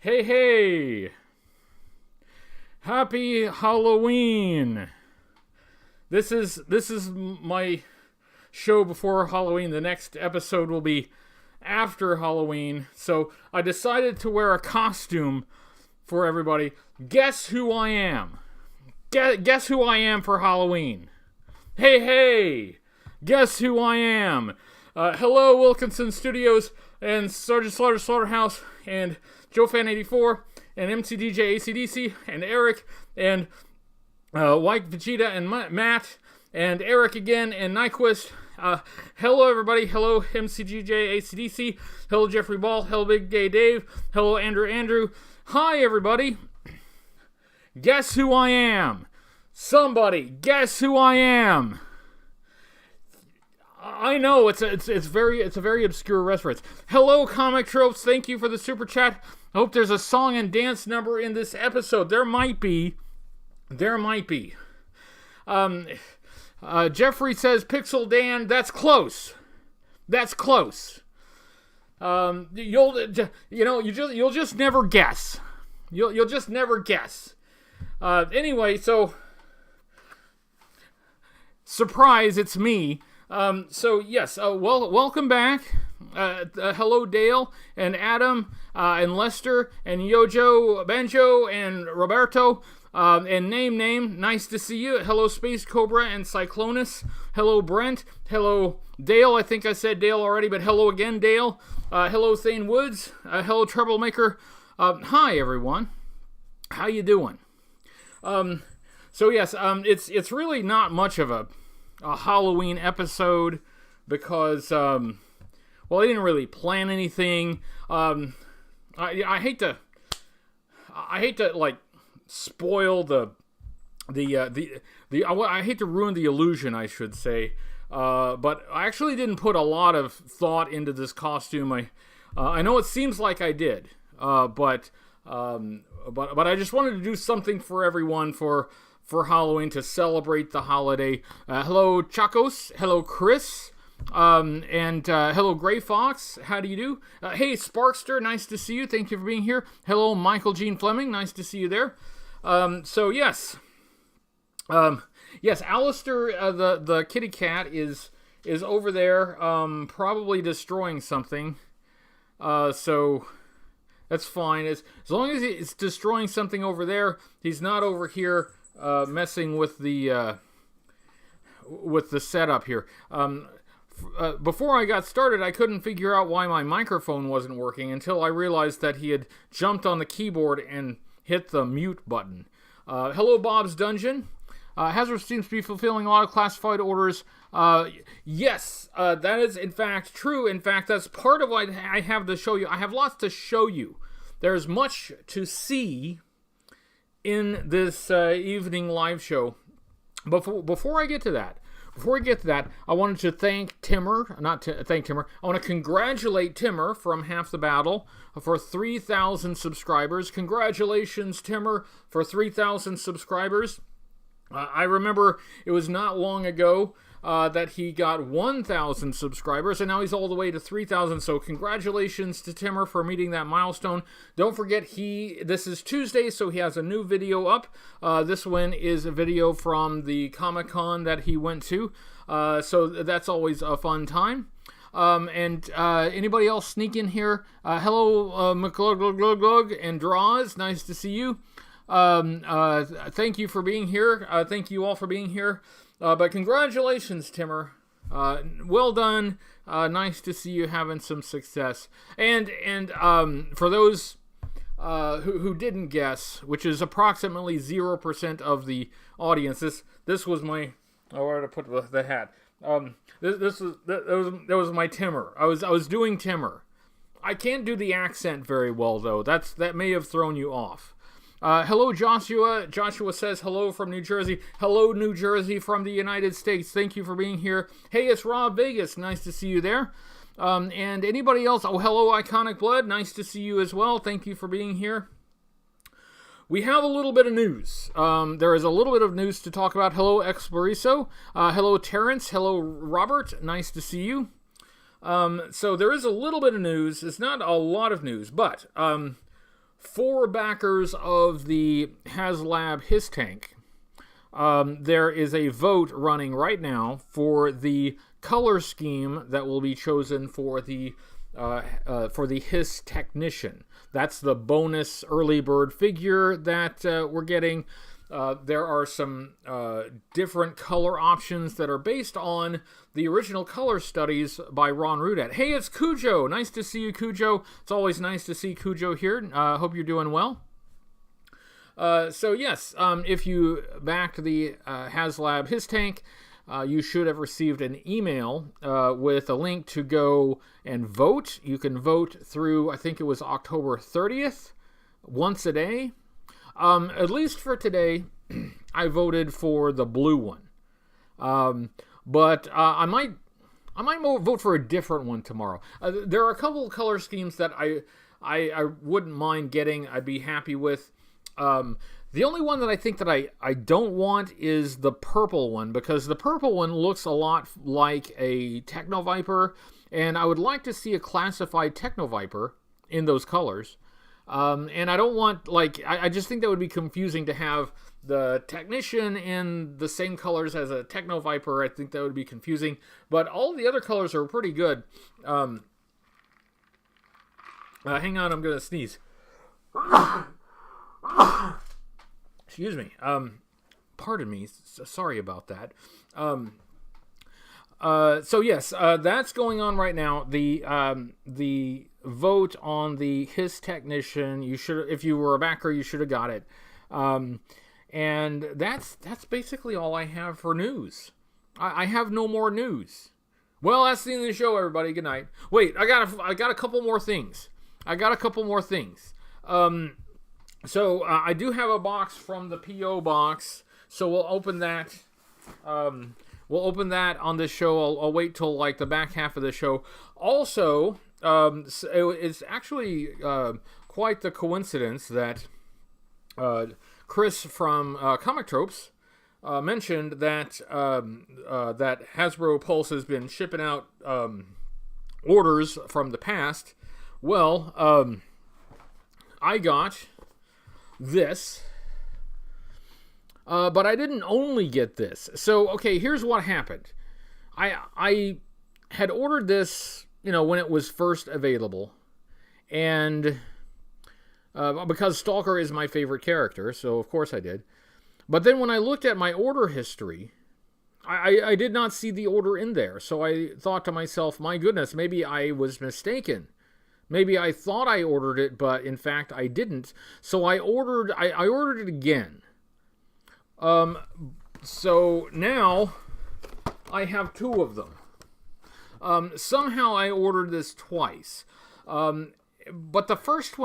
Hey, hey! Happy Halloween! This is my show before Halloween. The next episode will be after Halloween. So I decided to wear a costume for everybody. Guess who I am? Guess who I am for Halloween? Hey, hey! Guess who I am? Hello, Wilkinson Studios and Sergeant Slaughterhouse and JoeFan84 and MCDJ ACDC and Eric and White Vegeta and Matt and Eric again and Nyquist. Hello, everybody. Hello, MCDJ ACDC. Hello, Jeffrey Ball. Hello, Big Gay Dave. Hello, Andrew. Hi, everybody. Guess who I am? Somebody, guess who I am? I know it's a very obscure reference. Hello, Comic Tropes. Thank you for the super chat. I hope there's a song and dance number in this episode. There might be. Jeffrey says Pixel Dan. That's close. You'll just never guess. You'll just never guess. Anyway, so surprise, it's me. Welcome back. Hello, Dale and Adam and Lester and Yojo, Banjo and Roberto and Name. Nice to see you. Hello, Space Cobra and Cyclonus. Hello, Brent. Hello, Dale. I think I said Dale already, but hello again, Dale. Hello, Thane Woods. Hello, Troublemaker. Hi, everyone. How you doing? It's really not much of a Halloween episode because, I didn't really plan anything. I hate to like spoil I hate to ruin the illusion, I should say. But I actually didn't put a lot of thought into this costume. I know it seems like I did, but I just wanted to do something for everyone for Halloween to celebrate the holiday. Hello, Chacos. Hello, Chris. And hello, Gray Fox. How do you do? Hey, Sparkster. Nice to see you. Thank you for being here. Hello, Michael Gene Fleming. Nice to see you there. Yes, Alistair, the kitty cat is over there, probably destroying something. So that's fine. As long as it's destroying something over there, he's not over here messing with the setup here. Before I got started, I couldn't figure out why my microphone wasn't working until I realized that he had jumped on the keyboard and hit the mute button. Hello, Bob's Dungeon. Hasbro seems to be fulfilling a lot of classified orders. Yes, that is in fact true. In fact, that's part of what I have to show you. I have lots to show you. There's much to see in this evening live show. Before I get to that, I wanted to thank Timmer. I want to congratulate Timmer from Half the Battle for 3,000 subscribers. Congratulations, Timmer, for 3,000 subscribers. I remember it was not long ago that he got 1,000 subscribers, and now he's all the way to 3,000. So congratulations to Timmer for meeting that milestone. Don't forget, this is Tuesday, so he has a new video up. This one is a video from the Comic-Con that he went to. So that's always a fun time. Anybody else sneak in here? Hello, McGlug and Draws. Nice to see you. Thank you for being here. Thank you all for being here. But congratulations, Timmer. Well done. Nice to see you having some success. And for those who didn't guess, which is approximately 0% of the audience, this was my... where to put the hat? That was my Timmer. I was doing Timmer. I can't do the accent very well, though. That may have thrown you off. Hello, Joshua. Joshua says hello from New Jersey. Hello, New Jersey from the United States. Thank you for being here. Hey, it's Rob Vegas. Nice to see you there. And anybody else? Oh, hello, Iconic Blood. Nice to see you as well. Thank you for being here. We have a little bit of news. There is a little bit of news to talk about. Hello, Exploriso. Hello, Terrence. Hello, Robert. Nice to see you. So there is a little bit of news. It's not a lot of news, but for backers of the HasLab His Tank, there is a vote running right now for the color scheme that will be chosen for the His Technician. That's the bonus early bird figure that we're getting. There are some different color options that are based on the original color studies by Ron Rudat. Hey, it's Cujo. Nice to see you, Cujo. It's always nice to see Cujo here. Hope you're doing well. So yes, if you backed the HasLab His Tank, you should have received an email with a link to go and vote. You can vote through, I think it was October 30th, once a day. At least for today, I voted for the blue one. But I might vote for a different one tomorrow. There are a couple of color schemes that I wouldn't mind getting. I'd be happy with. The only one that I think that I don't want is the purple one, because the purple one looks a lot like a Techno Viper, and I would like to see a classified Techno Viper in those colors. And I don't want, I just think that would be confusing to have the Technician in the same colors as a Techno Viper. I think that would be confusing, but all the other colors are pretty good. Hang on, I'm gonna sneeze. Excuse me. Pardon me. Sorry about that. So yes, that's going on right now. The vote on the His Technician, you should, if you were a backer, you should have got it. And that's basically all I have for news. I have no more news. Well, that's the end of the show, everybody. Good night. Wait, I got a couple more things. So I do have a box from the P.O. box, so we'll open that. We'll open that on this show. I'll wait till like the back half of the show. Also, it's actually quite the coincidence that Chris from Comic Tropes mentioned that that Hasbro Pulse has been shipping out orders from the past. Well, I got this, but I didn't only get this. So, okay, here's what happened. I had ordered this, when it was first available, and because Stalker is my favorite character, so of course I did. But then when I looked at my order history, I did not see the order in there. So I thought to myself, my goodness, maybe I was mistaken. Maybe I thought I ordered it, but in fact I didn't. So I ordered it again. So now I have two of them. Somehow I ordered this twice. But the first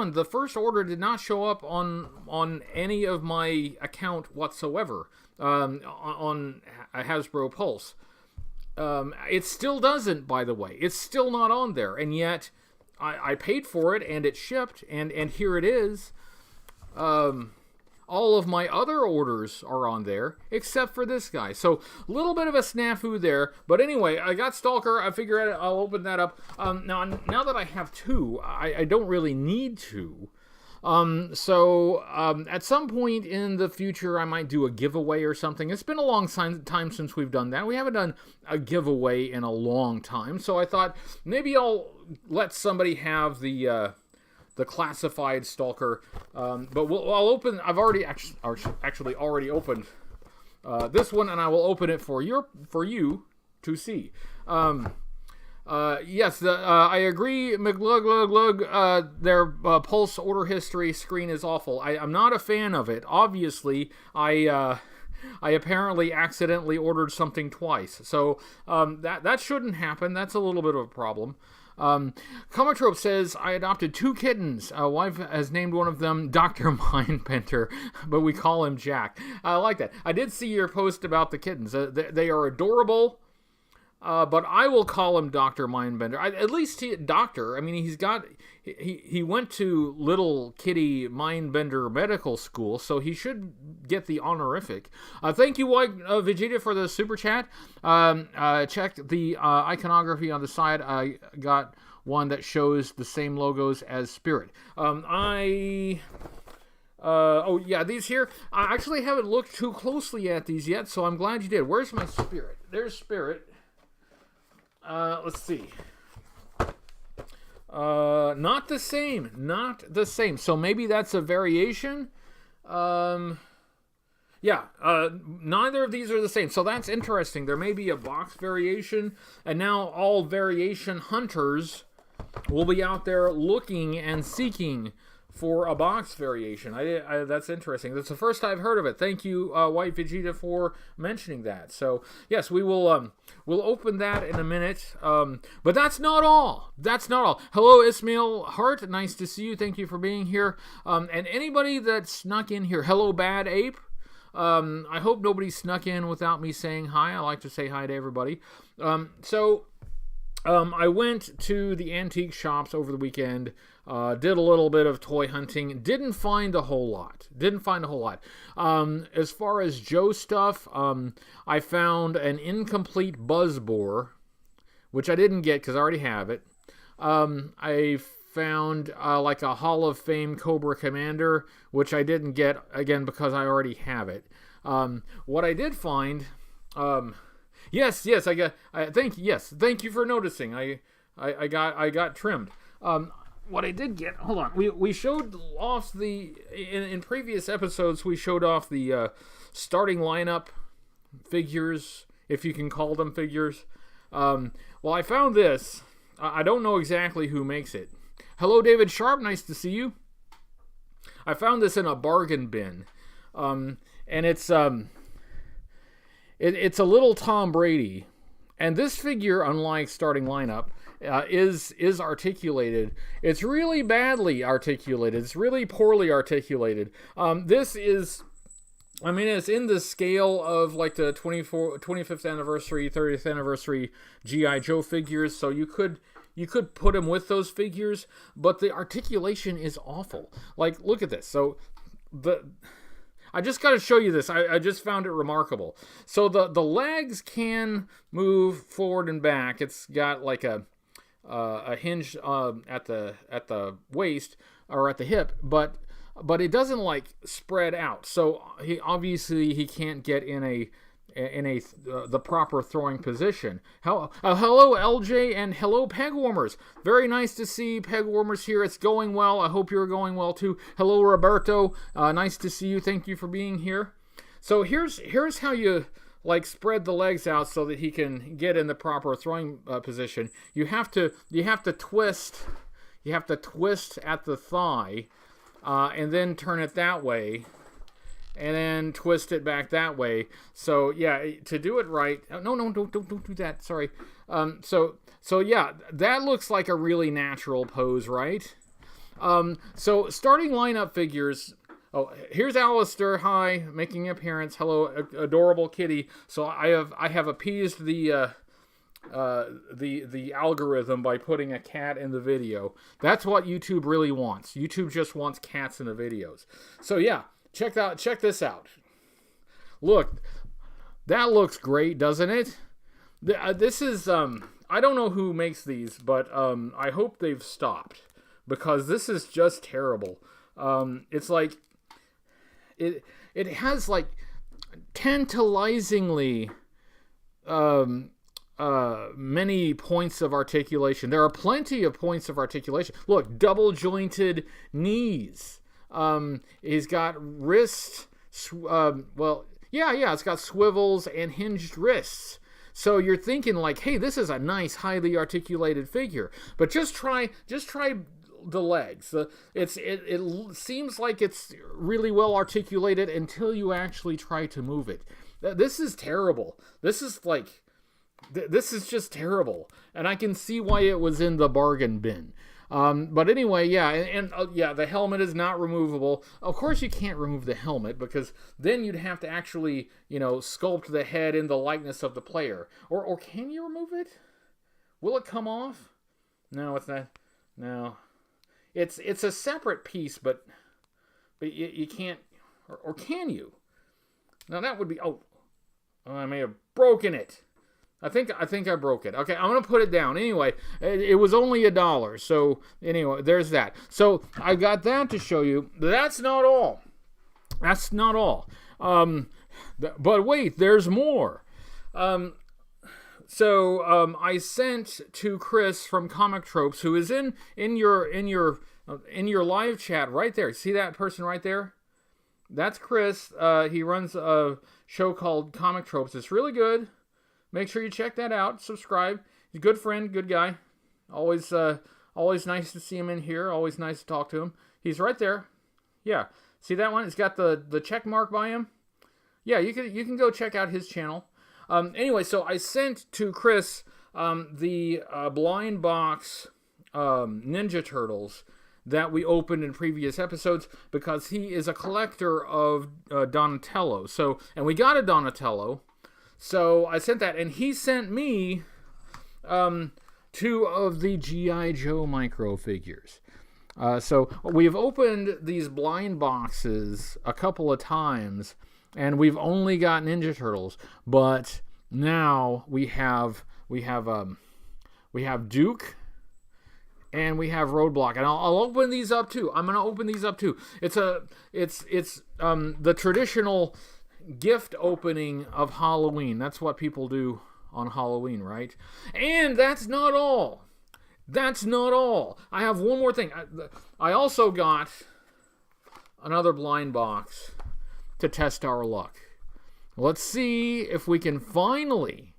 order did not show up on any of my account whatsoever, on Hasbro Pulse. It still doesn't, by the way. It's still not on there, and yet I paid for it, and it shipped, and here it is. All of my other orders are on there, except for this guy. So, a little bit of a snafu there. But anyway, I got Stalker. I figure I'll open that up. Now that I have two, I don't really need two. So, at some point in the future, I might do a giveaway or something. It's been a long time since we've done that. We haven't done a giveaway in a long time. So, I thought maybe I'll let somebody have the classified Stalker, but I'll open. I've already actually already opened this one, and I will open it for you to see. Yes, I agree, McGlug. Their Pulse order history screen is awful. I'm not a fan of it. Obviously, I apparently accidentally ordered something twice, so that shouldn't happen. That's a little bit of a problem. Comitrope says, I adopted two kittens. Wife has named one of them Dr. Mindbender, but we call him Jack. I like that. I did see your post about the kittens. They are adorable, but I will call him Dr. Mindbender. At least Doctor. I mean, he went to Little Kitty Mindbender Medical School, so he should get the honorific. Thank you, Vegeta, for the super chat. Check the iconography on the side. I got one that shows the same logos as Spirit. Oh yeah, these here, I actually haven't looked too closely at these yet, so I'm glad you did. Where's my Spirit? There's Spirit. Let's see. Not the same. Not the same. So maybe that's a variation. Yeah, neither of these are the same. So that's interesting. There may be a box variation, and now all variation hunters will be out there looking and seeking for a box variation. That's interesting. That's the first I've heard of it. Thank you, White Vegeta, for mentioning that. So yes, we will we'll open that in a minute. But that's not all. That's not all. Hello, Ismail Hart. Nice to see you. Thank you for being here. And anybody that snuck in here, hello, Bad Ape. I hope nobody snuck in without me saying hi. I like to say hi to everybody. I went to the antique shops over the weekend, did a little bit of toy hunting, didn't find a whole lot. As far as Joe stuff, I found an incomplete Buzzbore, which I didn't get because I already have it. I found like a Hall of Fame Cobra Commander, which I didn't get, again, because I already have it. What I did find... Yes, I got. Thank you for noticing. I got trimmed. What I did get. Hold on. We showed off the in previous episodes. We showed off the starting lineup figures, if you can call them figures. Well, I found this. I don't know exactly who makes it. Hello, David Sharp. Nice to see you. I found this in a bargain bin, and it's It's a little Tom Brady, and this figure, unlike starting lineup, is articulated. It's really badly articulated. It's really poorly articulated. This is, I mean, it's in the scale of like the 25th anniversary, 30th anniversary G.I. Joe figures, so you could put him with those figures, but the articulation is awful. Like, look at this. So I just got to show you this. I just found it remarkable. So the legs can move forward and back. It's got like a hinge at the waist or at the hip, but it doesn't like spread out. So he can't get in the proper throwing position. Hello, LJ, and hello, Peg Warmers. Very nice to see Peg Warmers here. It's going well. I hope you're going well too. Hello, Roberto. Nice to see you. Thank you for being here. So here's how you like spread the legs out so that he can get in the proper throwing position. You have to twist. You have to twist at the thigh, and then turn it that way. And then twist it back that way. So yeah, to do it right. No, don't do that. Sorry. So yeah, that looks like a really natural pose, right? So starting lineup figures. Oh, here's Alistair. Hi, making an appearance. Hello, adorable kitty. So I have appeased the algorithm by putting a cat in the video. That's what YouTube really wants. YouTube just wants cats in the videos. So yeah. Check this out. Look, that looks great, doesn't it? This is, I don't know who makes these, but I hope they've stopped, because this is just terrible. It's like, it has like tantalizingly many points of articulation. There are plenty of points of articulation. Look, double jointed knees. He's got wrists, it's got swivels and hinged wrists. So you're thinking like, hey, this is a nice, highly articulated figure. But just try the legs. It seems like it's really well articulated until you actually try to move it. This is terrible. This is just terrible. And I can see why it was in the bargain bin. But anyway, yeah, and the helmet is not removable. Of course you can't remove the helmet, because then you'd have to actually, sculpt the head in the likeness of the player. Or can you remove it? Will it come off? No, it's not. No. It's a separate piece, but you can't, or can you? Now that would be, I may have broken it. I think I broke it. Okay, I'm gonna put it down. Anyway, it was only $1. So anyway, there's that. So I got that to show you. That's not all. That's not all. But wait, there's more. So I sent to Chris from Comic Tropes, who is in your live chat right there. See that person right there? That's Chris. He runs a show called Comic Tropes. It's really good. Make sure you check that out. Subscribe. He's a good friend, good guy. Always nice to see him in here. Always nice to talk to him. He's right there. Yeah. See that one? It's got the check mark by him. Yeah, you can go check out his channel. Anyway, so I sent to Chris the blind box Ninja Turtles that we opened in previous episodes because he is a collector of Donatello. And we got a Donatello. So I sent that, and he sent me 2 of the G.I. Joe micro figures. So we've opened these blind boxes a couple of times, and we've only got Ninja Turtles. But now we have Duke, and we have Roadblock, and I'll open these up too. I'm gonna open these up too. It's the traditional gift opening of Halloween. That's what people do on Halloween, right? And that's not all. That's not all. I have one more thing. I also got another blind box to test our luck. Let's see if we can finally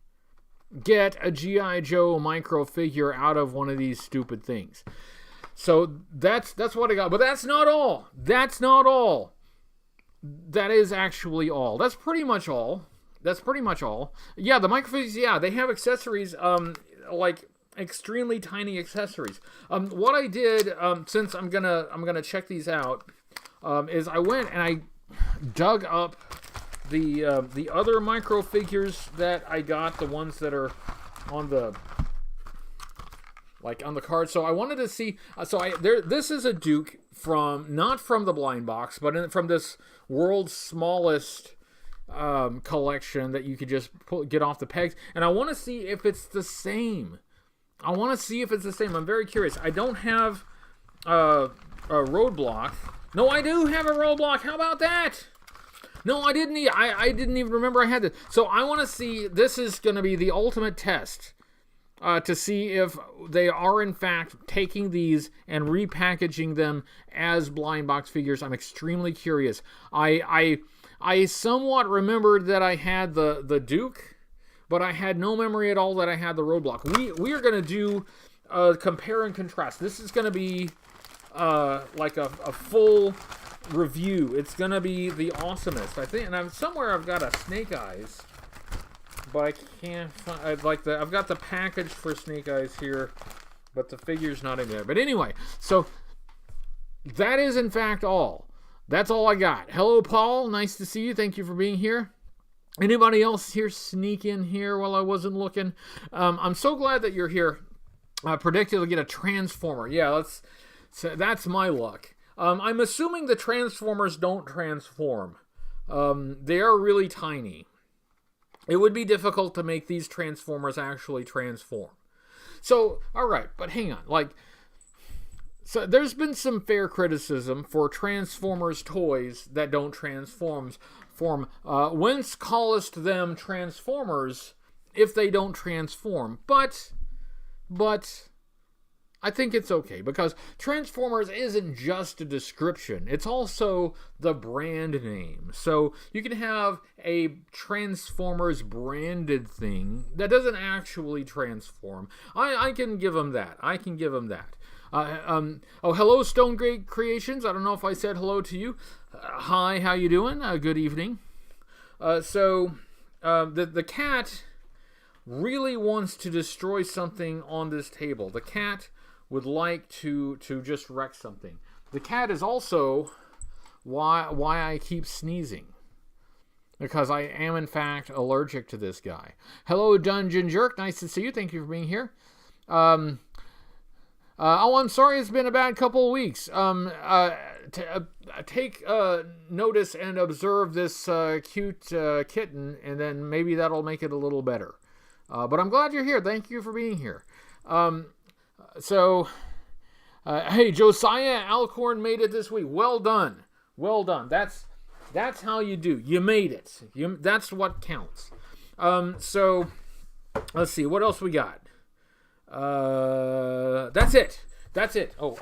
get a G.I. Joe micro figure out of one of these stupid things. So that's what I got. But that's not all. That's not all. That is actually all. That's pretty much all. That's pretty much all. Yeah, the microfigs, yeah, they have accessories, like extremely tiny accessories. What I did, since I'm gonna check these out, is I went and I dug up the other micro figures that I got, the ones that are on the card. So I wanted to see. This is a Duke not from the blind box, but from this world's smallest collection that you could just get off the pegs. And I want to see if it's the same. I'm very curious. I don't have a Roadblock. No, I do have a Roadblock. How about that? No, I didn't. I didn't even remember I had this. So I want to see. This is going to be the ultimate test to see if they are in fact taking these and repackaging them as blind box figures. I'm extremely curious. I somewhat remembered that I had the Duke, but I had no memory at all that I had the Roadblock. We are going to do a compare and contrast. This is going to be like a full review. It's going to be the awesomest, I think. And somewhere I've got a Snake Eyes, but I can't find. I've got the package for Snake Eyes here, but the figure's not in there. But anyway, so that is in fact all. That's all I got. Hello, Paul. Nice to see you. Thank you for being here. Anybody else here sneak in here while I wasn't looking? I'm so glad that you're here. Predicted to get a Transformer. Yeah, that's my luck. I'm assuming the Transformers don't transform. They are really tiny. It would be difficult to make these Transformers actually transform. So, alright, but hang on. So there's been some fair criticism for Transformers toys that don't transform. Whence callest them Transformers if they don't transform? But I think it's okay, because Transformers isn't just a description. It's also the brand name. So you can have a Transformers branded thing that doesn't actually transform. I can give them that. Hello, Stone Great Creations. I don't know if I said hello to you. Hi, how you doing? Good evening. The cat really wants to destroy something on this table. The cat would like to just wreck something. The cat is also why I keep sneezing, because I am in fact allergic to this guy. Hello, Dungeon Jerk. Nice to see you. Thank you for being here. I'm sorry it's been a bad couple of weeks. Take notice and observe this cute kitten, and then maybe that'll make it a little better. But I'm glad you're here. Thank you for being here. Hey, Josiah Alcorn made it this week. Well done. Well done. That's how you do. You made it. That's what counts. So let's see. What else we got? That's it. Oh,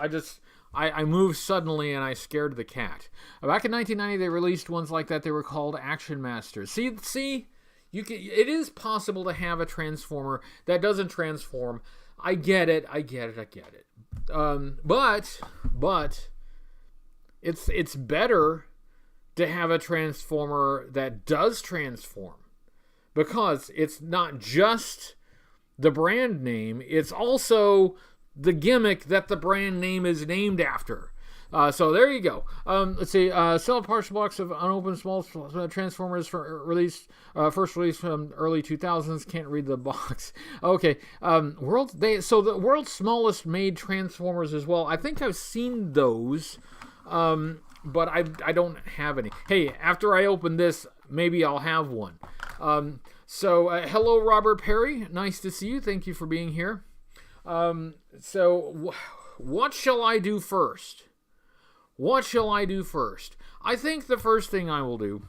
I moved suddenly and I scared the cat. Back in 1990, they released ones like that. They were called Action Masters. See, it is possible to have a transformer that doesn't transform. I get it. But it's better to have a transformer that does transform, because it's not just the brand name, it's also the gimmick that the brand name is named after. So there you go. Let's see. Sell a partial box of unopened small Transformers for first release from early 2000s. Can't read the box. Okay. The world's smallest made Transformers as well. I think I've seen those, but I don't have any. Hey, after I open this, maybe I'll have one. Hello, Robert Perry. Nice to see you. Thank you for being here. What shall I do first? I think the first thing I will do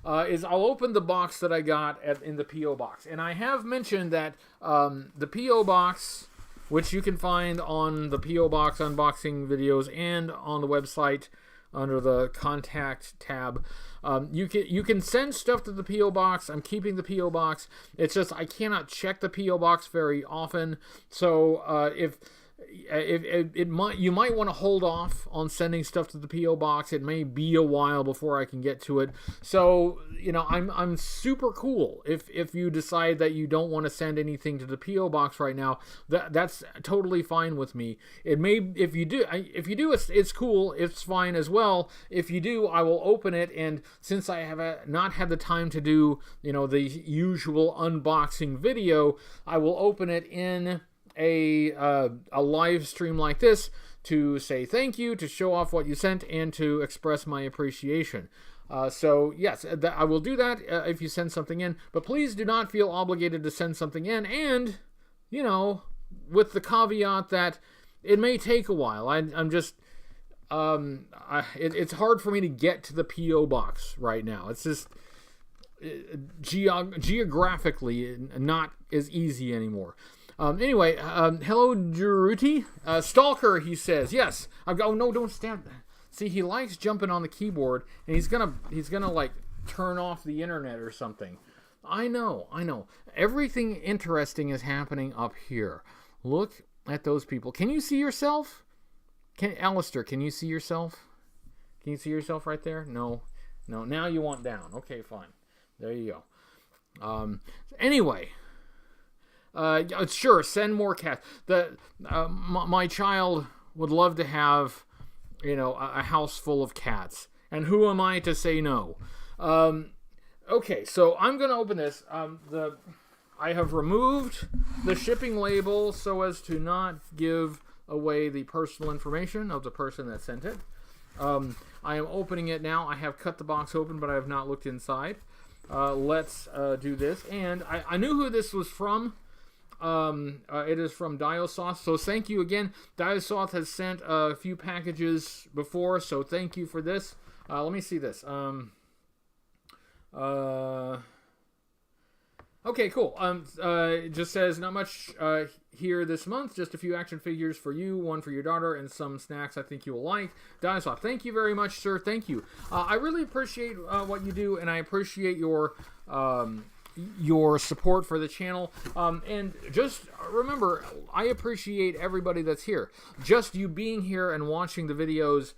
is I'll open the box that I got in the P.O. box. And I have mentioned that the P.O. box, which you can find on the P.O. box unboxing videos and on the website under the contact tab, you can send stuff to the P.O. box. I'm keeping the P.O. box. It's just I cannot check the P.O. box very often. So you might want to hold off on sending stuff to the P.O. box. It may be a while before I can get to it. So, I'm super cool if you decide that you don't want to send anything to the P.O. box right now. That's totally fine with me. If you do, it's cool. It's fine as well. If you do, I will open it, and since I have not had the time to do, the usual unboxing video, I will open it in a live stream like this to say thank you, to show off what you sent, and to express my appreciation. Yes, I will do that if you send something in, but please do not feel obligated to send something in, and, with the caveat that it may take a while. It's hard for me to get to the P.O. box right now. It's just geographically not as easy anymore. Anyway, hello, Jeruti. Stalker, he says. Yes. No, don't stand. See, he likes jumping on the keyboard, and he's gonna like turn off the internet or something. I know. Everything interesting is happening up here. Look at those people. Can you see yourself? Alistair, can you see yourself? Can you see yourself right there? No. Now you want down. Okay, fine. There you go. Anyway. Sure, send more cats. My child would love to have, a house full of cats. And who am I to say no? Okay, so I'm going to open this. I have removed the shipping label so as to not give away the personal information of the person that sent it. I am opening it now. I have cut the box open, but I have not looked inside. Let's do this. And I knew who this was from. It is from Diosoth, so thank you again. Diosoth has sent a few packages before, so thank you for this. Let me see this. Okay, cool. It just says, not much here this month, just a few action figures for you, one for your daughter, and some snacks I think you will like. Dinosaur, thank you very much, sir. Thank you. I really appreciate what you do, and I appreciate your support for the channel. And just remember, I appreciate everybody that's here. Just you being here and watching the videos,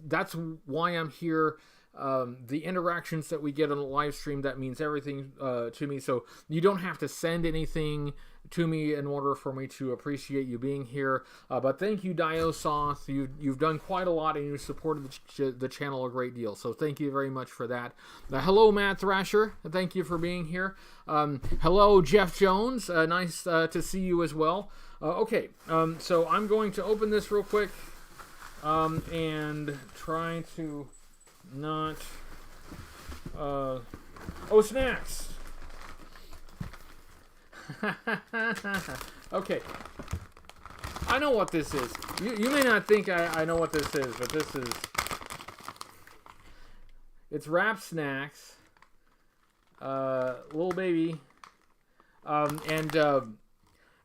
that's why I'm here. The interactions that we get on the live stream, that means everything to me. So you don't have to send anything to me in order for me to appreciate you being here. But thank you, Diosoth. You've done quite a lot, and you supported the channel a great deal. So thank you very much for that. Hello, Matt Thrasher. Thank you for being here. Hello, Jeff Jones. Nice to see you as well. Okay, so I'm going to open this real quick and try to not... oh, snacks! Okay. I know what this is. You may not think I know what this is, but this is... It's Wrap Snacks. Little baby.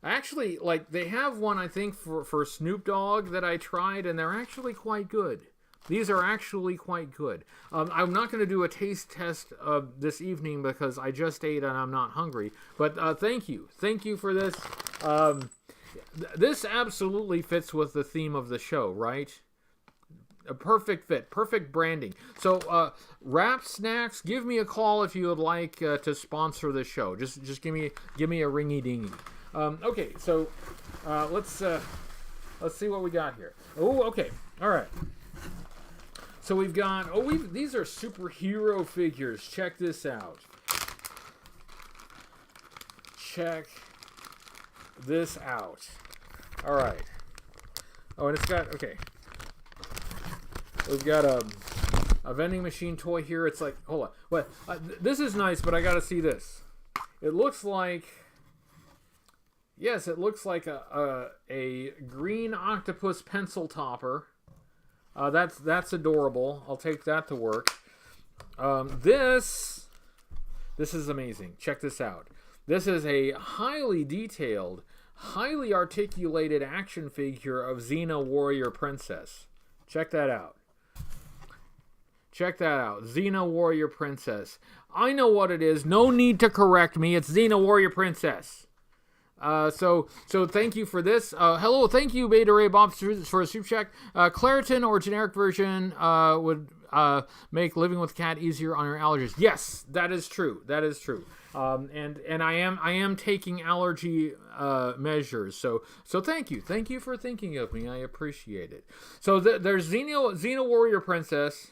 Actually, like, they have one, I think, for Snoop Dogg that I tried, and they're actually quite good. These are actually quite good. I'm not going to do a taste test this evening because I just ate and I'm not hungry. But thank you. Thank you for this. This absolutely fits with the theme of the show, right? A perfect fit. Perfect branding. So, Wrap Snacks, give me a call if you would like to sponsor the show. Just give me a ringy-dingy. Okay, so let's see what we got here. Oh, okay. All right. So we've got, these are superhero figures. Check this out. Check this out. All right. Oh, and it's got, okay. We've got a vending machine toy here. It's like, hold on. What? This is nice, but I got to see this. It looks like, yes, it looks like a green octopus pencil topper. That's adorable. I'll take that to work. This is amazing. Check this out. This is a highly detailed, highly articulated action figure of Xena Warrior Princess. Check that out. Check that out. Xena Warrior Princess. I know what it is. No need to correct me. It's Xena Warrior Princess. So thank you for this. Hello, thank you, Beta Ray Bob, for a super chat. Claritin or generic version would make living with cat easier on your allergies. Yes, that is true. That is true. And I am taking allergy measures. So thank you. Thank you for thinking of me. I appreciate it. So there's Xena Warrior Princess.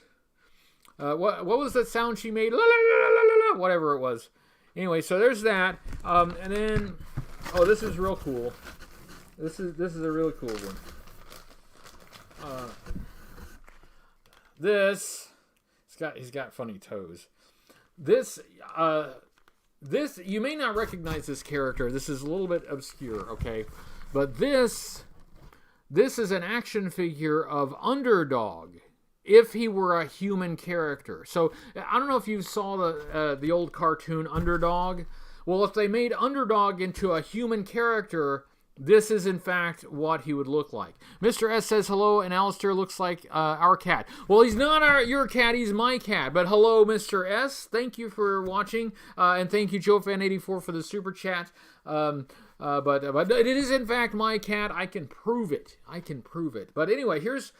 What was that sound she made? La, la, la, la, la, la, whatever it was. Anyway, so there's that. And then. Oh, this is real cool. This is a really cool one. He's got funny toes. This you may not recognize this character. This is a little bit obscure, okay? But this is an action figure of Underdog, if he were a human character. So I don't know if you saw the old cartoon Underdog. Well, if they made Underdog into a human character, this is in fact what he would look like. Mr. S says hello, and Alistair looks like our cat. Well, he's not your cat, he's my cat. But hello, Mr. S. Thank you for watching, and thank you, JoeFan84, for the super chat. But it is in fact my cat. I can prove it. But anyway, here's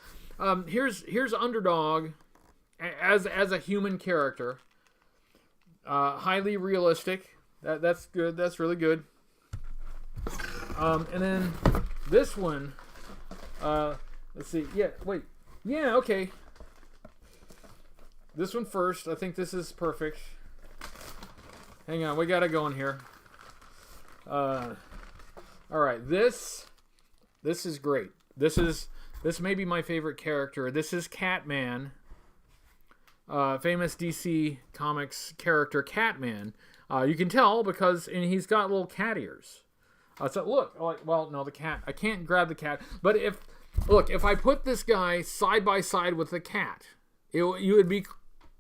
Underdog as a human character. Highly realistic. That's good. That's really good. And then this one. Let's see. Yeah. Wait. Yeah. Okay. This one first. I think this is perfect. Hang on. We gotta go in here. All right. This is great. This may be my favorite character. This is Catman. Famous DC Comics character Catman. You can tell because he's got little cat ears. So look, well, no, the cat. I can't grab the cat. But if I put this guy side by side with the cat, you would be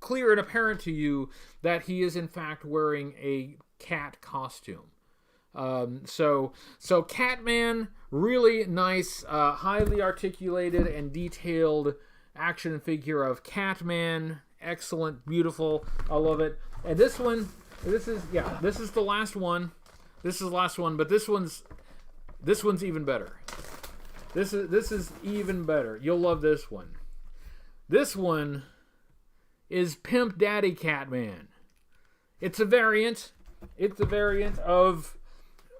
clear and apparent to you that he is in fact wearing a cat costume. So Catman, really nice, highly articulated and detailed action figure of Catman. Excellent, beautiful. I love it. And this one. This is the last one. This is the last one, but this one's even better. This is even better. You'll love this one. This one is Pimp Daddy Catman. It's a variant. It's a variant of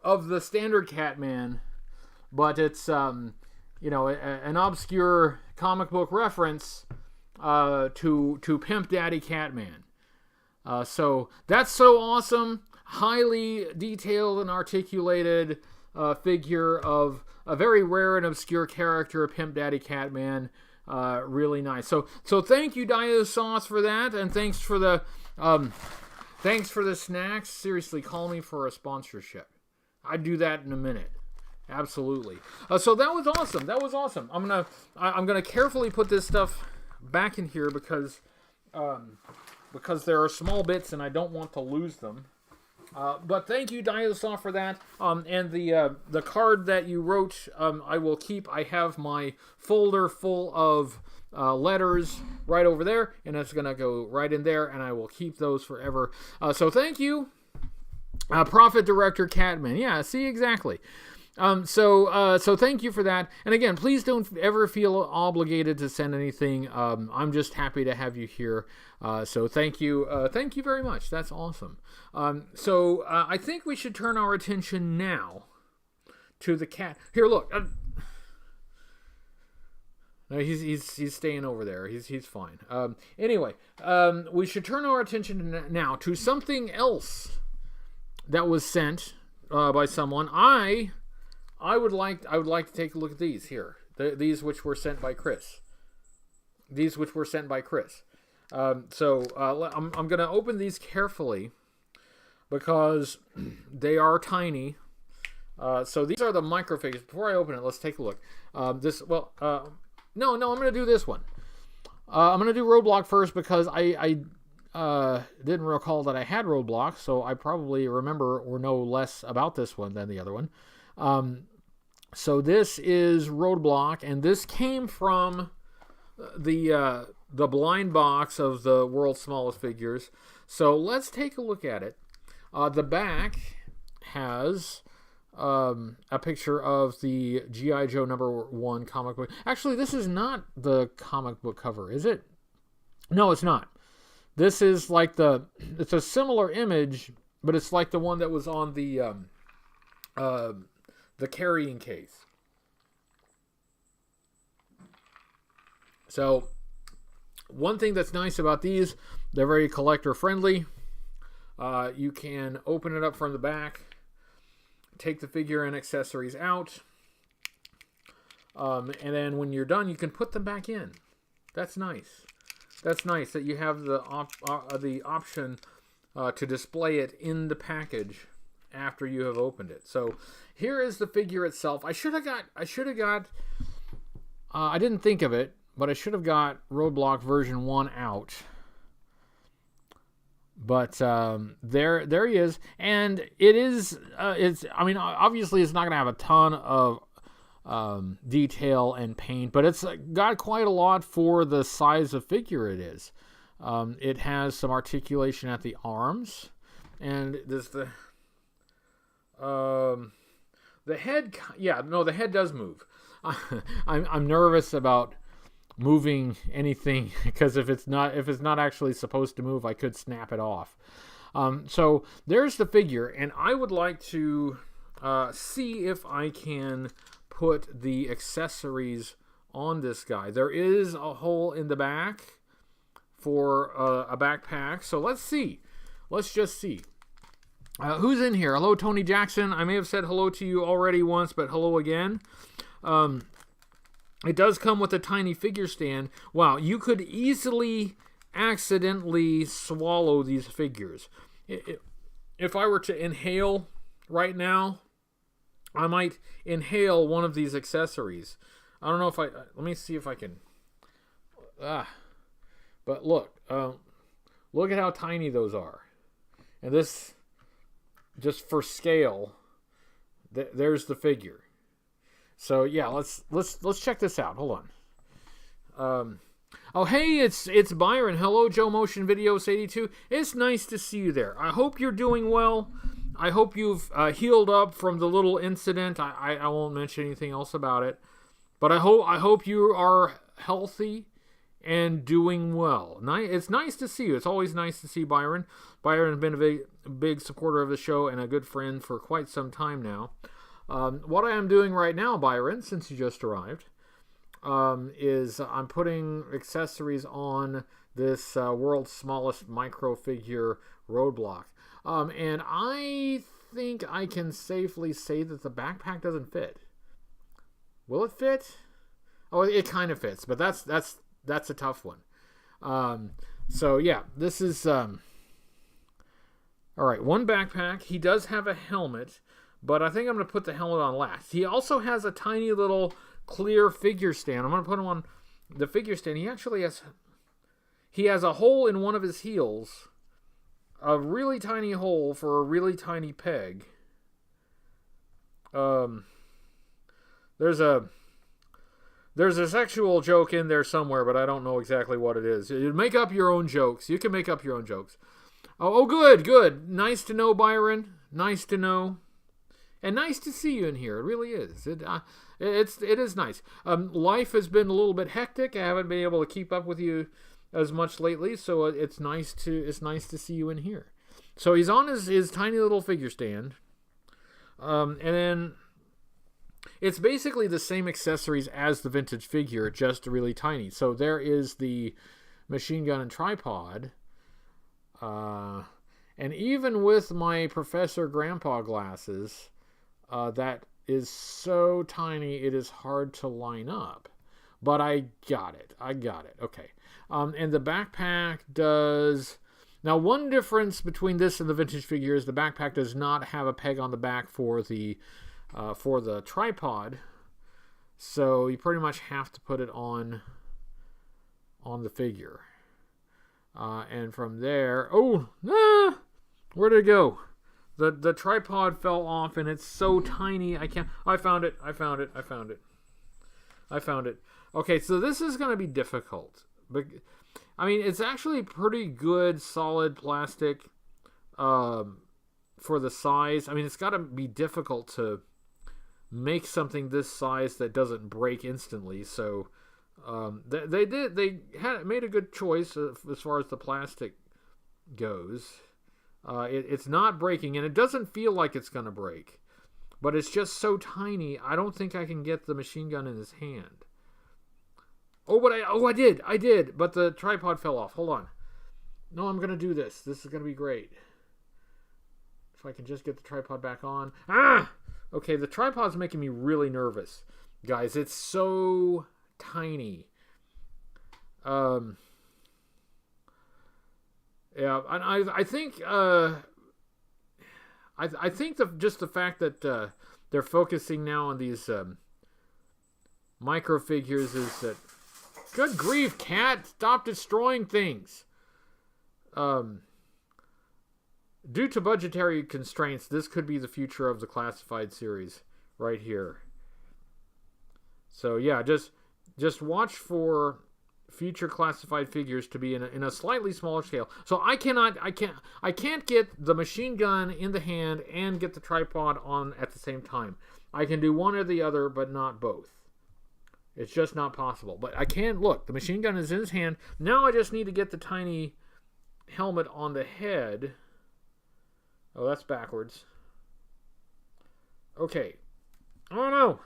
the standard Catman, but it's an obscure comic book reference to Pimp Daddy Catman. So that's so awesome. Highly detailed and articulated figure of a very rare and obscure character, Pimp Daddy Catman. Really nice. So thank you, Dio Sauce, for that, and thanks for the snacks. Seriously, call me for a sponsorship. I'd do that in a minute. Absolutely. So that was awesome. That was awesome. I'm gonna carefully put this stuff back in here because there are small bits and I don't want to lose them. But thank you, Diosoft, for that. And the card that you wrote, I will keep. I have my folder full of letters right over there, and it's going to go right in there, and I will keep those forever. So thank you, Profit Director Catman. Yeah, see, exactly. So thank you for that. And again, please don't ever feel obligated to send anything. I'm just happy to have you here. So thank you very much. That's awesome. So I think we should turn our attention now to the cat. Here, look. No, he's staying over there. He's fine. Anyway, we should turn our attention now to something else that was sent by someone. I would like to take a look at these here. These which were sent by Chris. So I'm going to open these carefully because they are tiny. So these are the microfigures. Before I open it, let's take a look. No, I'm going to do this one. I'm going to do Roadblock first because I didn't recall that I had Roadblock, so I probably remember or know less about this one than the other one. So this is Roadblock, and this came from the blind box of the world's smallest figures. So let's take a look at it. The back has a picture of the G.I. Joe #1 comic book. Actually, this is not the comic book cover, is it? No, it's not. This is like it's a similar image, but it's like the one that was on the carrying case. So, one thing that's nice about these, they're very collector friendly. You can open it up from the back, take the figure and accessories out, and then when you're done, you can put them back in. That's nice. That's nice that you have the option to display it in the package after you have opened it. So here is the figure itself. I didn't think of it, but I should have got Roadblock version 1 out. But there he is, and it is. Obviously, it's not going to have a ton of detail and paint, but it's got quite a lot for the size of figure it is. It has some articulation at the arms, and there's the head. Yeah, no, the head does move. I'm nervous about moving anything because if it's not actually supposed to move, I could snap it off. So there's the figure, and I would like to see if I can put the accessories on this guy. There is a hole in the back for a backpack, so let's see. Let's just see. Who's in here? Hello, Tony Jackson. I may have said hello to you already once, but hello again. It does come with a tiny figure stand. Wow, you could easily accidentally swallow these figures. If I were to inhale right now, I might inhale one of these accessories. I don't know if let me see if I can. But look at how tiny those are. And this, just for scale, there's the figure. So yeah, let's check this out. Hold on. Oh hey, it's Byron. Hello, Joe Motion Videos 82. It's nice to see you there. I hope you're doing well. I hope you've healed up from the little incident. I won't mention anything else about it, but I hope you are healthy and doing well. It's nice to see you. It's always nice to see Byron. Byron has been a big supporter of the show and a good friend for quite some time now. What I am doing right now, Byron, since you just arrived, is I'm putting accessories on this world's smallest micro figure Roadblock. And I think I can safely say that the backpack doesn't fit. Will it fit? Oh, it kind of fits, but that's a tough one. So yeah, this is all right. One backpack. He does have a helmet, but I think I'm going to put the helmet on last. He also has a tiny little clear figure stand. I'm going to put him on the figure stand. He actually has a hole in one of his heels, a really tiny hole for a really tiny peg. There's a sexual joke in there somewhere, but I don't know exactly what it is. You make up your own jokes. You can make up your own jokes. Oh, good. Nice to know, Byron. Nice to know. And nice to see you in here. It really is. It is nice. Life has been a little bit hectic. I haven't been able to keep up with you as much lately, so it's nice to see you in here. So he's on his tiny little figure stand. And then it's basically the same accessories as the vintage figure, just really tiny. So there is the machine gun and tripod. And even with my Professor Grandpa glasses, that is so tiny it is hard to line up. But I got it. Okay. And the backpack does... Now, one difference between this and the vintage figure is the backpack does not have a peg on the back for the tripod. So you pretty much have to put it on the figure. And from there... where did it go? The tripod fell off, and it's so tiny. I found it. Okay, so this is going to be difficult. But, I mean, it's actually pretty good, solid plastic for the size. I mean, it's got to be difficult to make something this size that doesn't break instantly. So they made a good choice as far as the plastic goes. It's not breaking, and it doesn't feel like it's going to break. But it's just so tiny, I don't think I can get the machine gun in his hand. I did, but the tripod fell off. Hold on. No, I'm going to do this. This is going to be great. If I can just get the tripod back on. Okay, the tripod's making me really nervous. Guys, it's so tiny. Yeah, and I think just the fact that they're focusing now on these micro figures is that... Good grief, cat! Stop destroying things! Due to budgetary constraints, this could be the future of the classified series right here. So yeah, just watch for future classified figures to be in a slightly smaller scale. So I can't get the machine gun in the hand and get the tripod on at the same time. I can do one or the other, but not both. It's just not possible. But I can, look, the machine gun is in his hand. Now I just need to get the tiny helmet on the head. Oh, that's backwards. Okay. Oh no.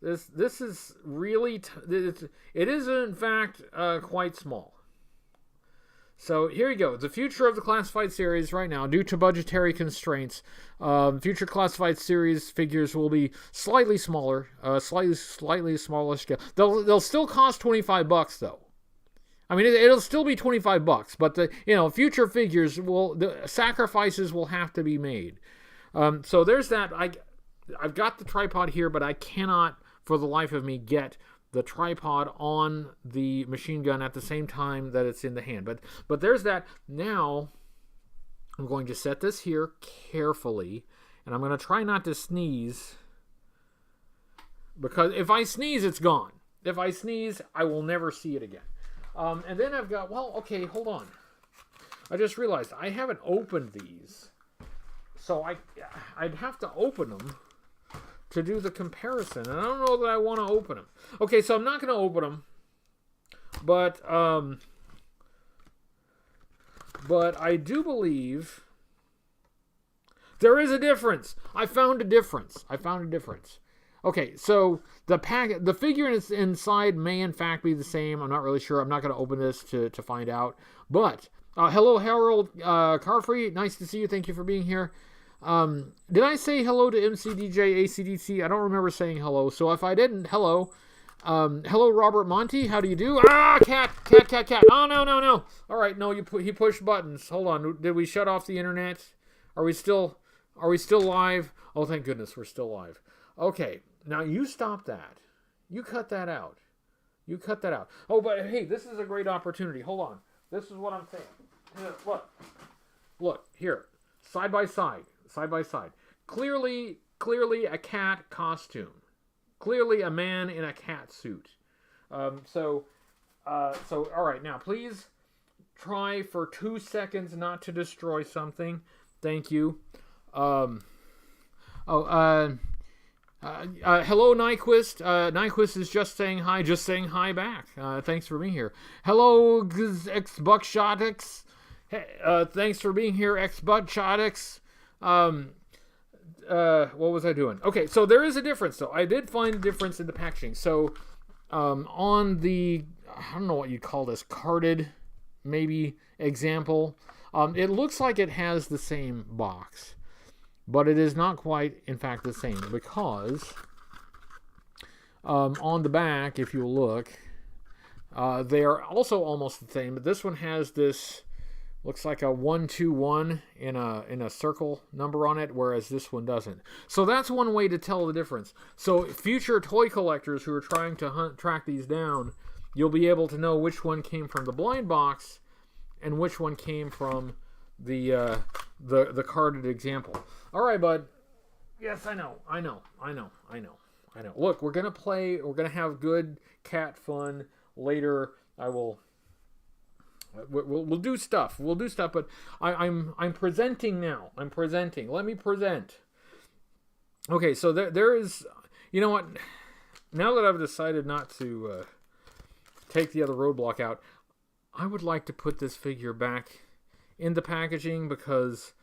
This is really... it is, in fact, quite small. So, here you go. The future of the classified series right now, due to budgetary constraints, future classified series figures will be slightly smaller, slightly smaller scale. They'll still cost $25, though. I mean, it'll still be $25, but the future figures the sacrifices will have to be made. So there's that. I've got the tripod here, but I cannot, for the life of me, get the tripod on the machine gun at the same time that it's in the hand. But there's that. Now, I'm going to set this here carefully, and I'm going to try not to sneeze, because if I sneeze, it's gone. If I sneeze, I will never see it again. And then I've got, okay, hold on. I just realized I haven't opened these. So I'd have to open them to do the comparison, and I don't know that I want to open them. Okay, so I'm not going to open them, but I do believe there is a difference. I found a difference. Okay, so the figure inside may in fact be the same. I'm not really sure. I'm not going to open this to find out. But hello, Harold Carfree. Nice to see you. Thank you for being here. Did I say hello to MCDJ ACDC? I don't remember saying hello, so if I didn't, hello. Hello, Robert Monty. How do you do? Cat. Oh, no. All right, no, he pushed buttons. Hold on. Did we shut off the internet? Are we still Are we still live? Oh, thank goodness we're still live. Okay, now you stop that. You cut that out. You cut that out. Oh, but hey, this is a great opportunity. Hold on. This is what I'm saying. Here, look. Look, here. Side by side. Side by side. Clearly a cat costume. Clearly a man in a cat suit. So, all right. Now, please try for 2 seconds not to destroy something. Thank you. Hello, Nyquist. Nyquist is just saying hi back. Thanks for being here. Hello, X-Buckshotix. Thanks for being here, X-Buckshotix. What was I doing? Okay, so there is a difference, though. I did find a difference in the packaging. So, on the, I don't know what you'd call this, carded, maybe, example, it looks like it has the same box. But it is not quite, in fact, the same, because on the back, if you look, they are also almost the same. But this one has this, looks like a 121 in a circle number on it, whereas this one doesn't. So that's one way to tell the difference. So future toy collectors who are trying to track these down, you'll be able to know which one came from the blind box and which one came from the carded example. All right, bud. Yes, I know. Look, we're gonna play. We're gonna have good cat fun later. We'll do stuff. We'll do stuff. But I'm presenting now. I'm presenting. Let me present. Okay, so there is. You know what? Now that I've decided not to take the other roadblock out, I would like to put this figure back in the packaging because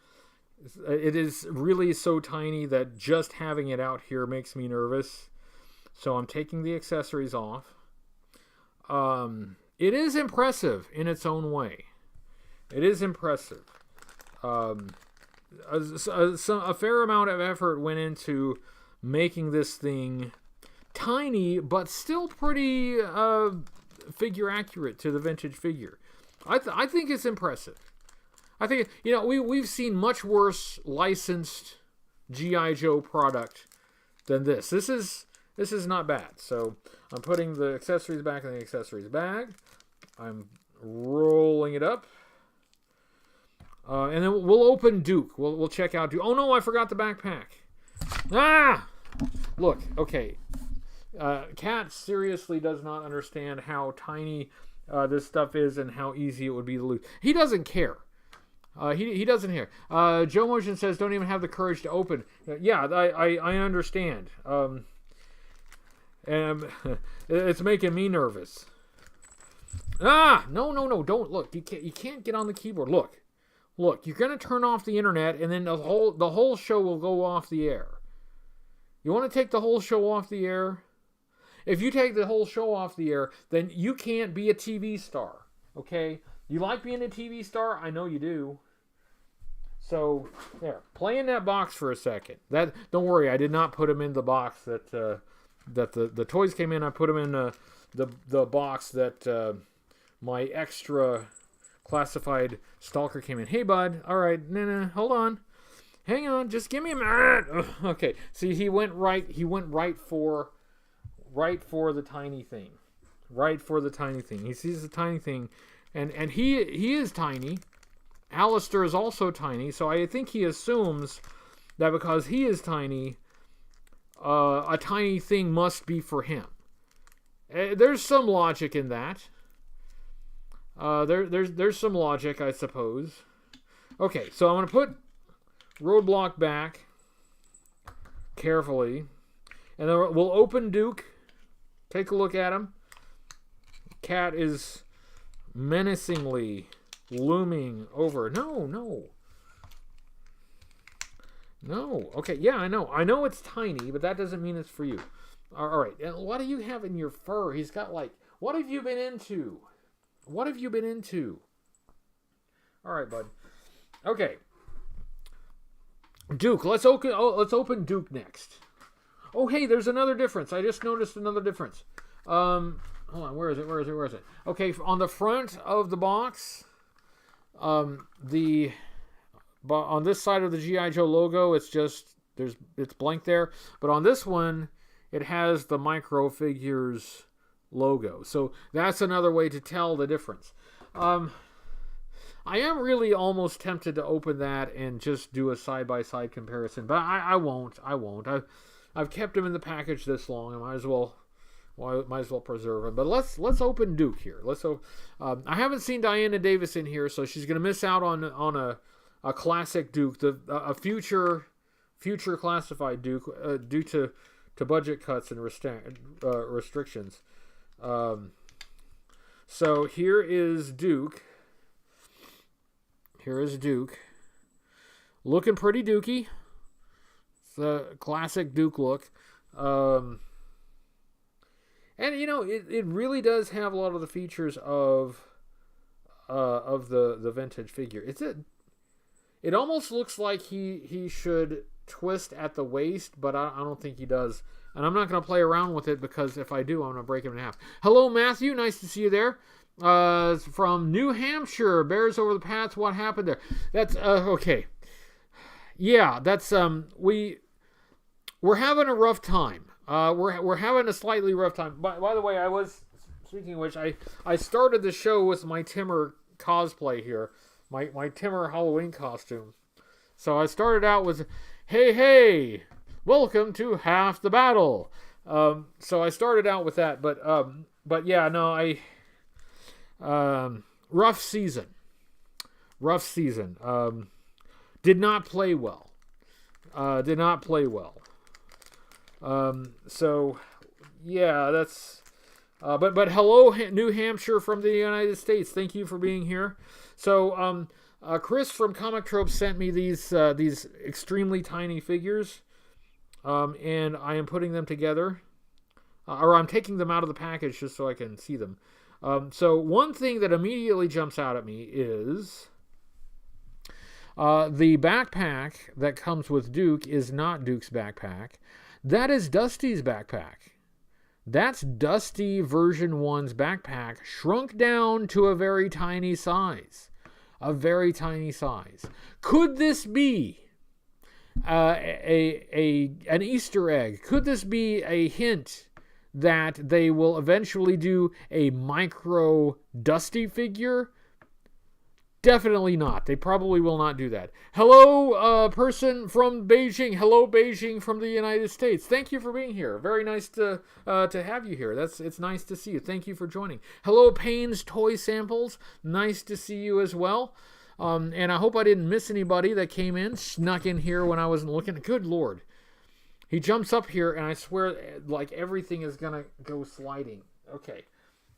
it is really so tiny that just having it out here makes me nervous. So I'm taking the accessories off. It is impressive in its own way. It is impressive. A fair amount of effort went into making this thing tiny, but still pretty figure accurate to the vintage figure. I think it's impressive. I think, we've seen much worse licensed G.I. Joe product than this. This is not bad. So I'm putting the accessories back in the accessories bag. I'm rolling it up. And then we'll open Duke. We'll check out Duke. Oh no, I forgot the backpack. Ah! Look, okay. Cat seriously does not understand how tiny this stuff is and how easy it would be to lose. He doesn't care. He doesn't care. Joe Motion says, don't even have the courage to open. Yeah, I understand. And it's making me nervous. No, don't. Look, you can't get on the keyboard. Look, you're going to turn off the internet and then the whole show will go off the air. You want to take the whole show off the air? If you take the whole show off the air, then you can't be a TV star, okay? You like being a TV star? I know you do. So, there. Play in that box for a second. Don't worry, I did not put them in the box that the toys came in. I put them in the box that my extra classified stalker came in. Hey, bud. All right. No, hold on. Hang on. Just give me a minute. Okay. See, he went right for the tiny thing. Right for the tiny thing. He sees the tiny thing. And he is tiny. Alistair is also tiny, so I think he assumes that because he is tiny, a tiny thing must be for him. There's some logic in that. There's some logic, I suppose. Okay, so I'm going to put Roadblock back carefully, and then we'll open Duke. Take a look at him. Cat is menacingly looming over. No. Okay, yeah, I know it's tiny, but that doesn't mean it's for you. All right. And what do you have in your fur? He's got what have you been into? What have you been into? All right, bud. Okay. Duke. Let's open Duke next. Oh, hey, there's another difference. I just noticed another difference. Hold on. Where is it? Okay, on the front of the box, the on this side of the G.I. Joe logo, it's blank there. But on this one, it has the Micro Figures logo. So that's another way to tell the difference. I am really almost tempted to open that and just do a side-by-side comparison, but I won't. I've kept him in the package this long. I might as well preserve him. But let's open Duke here. I haven't seen Diana Davis in here, so she's going to miss out on a classic Duke, a future classified Duke, due to budget cuts and restrictions. So here is Duke. Looking pretty Dukey. It's a classic Duke look. And, it really does have a lot of the features of the vintage figure. It almost looks like he should twist at the waist, but I don't think he does. And I'm not going to play around with it, because if I do, I'm going to break him in half. Hello, Matthew. Nice to see you there. From New Hampshire. Bears over the Pats. What happened there? That's okay. Yeah, that's we're having a rough time. We're having a slightly rough time. By the way, speaking of which, I started the show with my Timmer cosplay here, my Timmer Halloween costume. So I started out with, hey, welcome to Half the Battle. So I started out with that, but yeah, no, rough season. Did not play well. So yeah, that's but hello, New Hampshire from the United States. Thank you for being here. So Chris from Comic Trope sent me these extremely tiny figures, and I am putting them together, or I'm taking them out of the package just so I can see them. So one thing that immediately jumps out at me is the backpack that comes with Duke is not Duke's backpack. That is Dusty's backpack. That's Dusty version 1's backpack shrunk down to a very tiny size. Could this be an Easter egg? Could this be a hint that they will eventually do a micro Dusty figure? Definitely not. They probably will not do that. Hello, person from Beijing. Hello, Beijing from the United States. Thank you for being here. Very nice to have you here. It's nice to see you. Thank you for joining. Hello, Payne's Toy Samples. Nice to see you as well. And I hope I didn't miss anybody that came in, snuck in here when I wasn't looking. Good Lord. He jumps up here, and I swear, like, everything is gonna go sliding. Okay.